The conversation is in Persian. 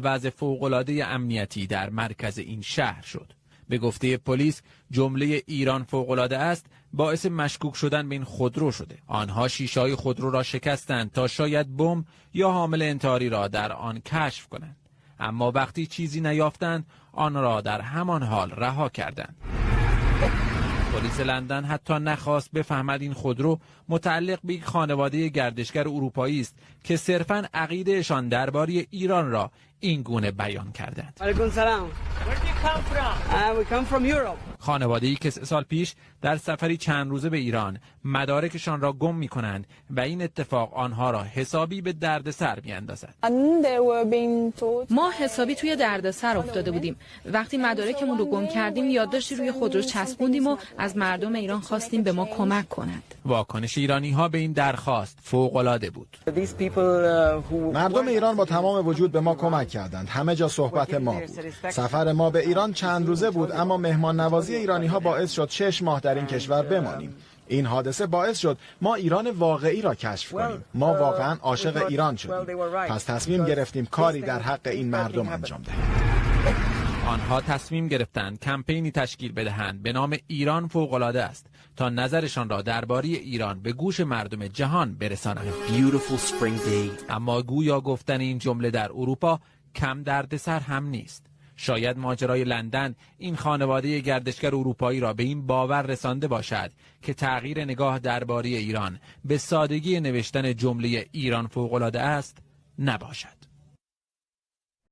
وضع فوق‌العاده امنیتی در مرکز این شهر شد. به گفته پلیس جمله ایران فوق‌العاده است باعث مشکوک شدن به این خودرو شده. آنها شیشه‌های خودرو را شکستند تا شاید بمب یا حامل انتحاری را در آن کشف کنند، اما وقتی چیزی نیافتند آن را در همان حال رها کردند. پلیس لندن حتی نخواست بفهمد این خودرو متعلق به یک خانواده گردشگر اروپایی است که صرفاً عقیدهشان درباره ایران را این گونه بیان کردند. علیکم سلام. خانواده‌ای که 3 سال پیش در سفری چند روزه به ایران مدارکشان را گم می‌کنند و این اتفاق آنها را حسابی به دردسر می‌اندازد. ما حسابی توی دردسر افتاده بودیم. وقتی مدارکمون رو گم کردیم یادداشتی روی خودرو چسبوندیم و از مردم ایران خواستیم به ما کمک کنند. واکنش ایرانی‌ها به این درخواست فوق‌العاده بود. مردم ایران با تمام وجود به ما کمک کردند. همه جا صحبت ما بود. سفر ما به ایران چند روزه بود، اما مهمان نوازی ایرانی‌ها باعث شد 6 ماه در این کشور بمانیم. این حادثه باعث شد ما ایران واقعی را کشف کنیم. ما واقعا عاشق ایران شدیم. پس تصمیم گرفتیم کاری در حق این مردم انجام دهیم. آنها تصمیم گرفتند کمپینی تشکیل بدهند به نام ایران فوق‌العاده است تا نظرشان را درباره ایران به گوش مردم جهان برسانند. اما گویا گفتن این جمله در اروپا کم دردسر هم نیست. شاید ماجرای لندن این خانواده گردشگر اروپایی را به این باور رسانده باشد که تغییر نگاه درباره ایران به سادگی نوشتن جمله ایران فوق‌العاده است نباشد.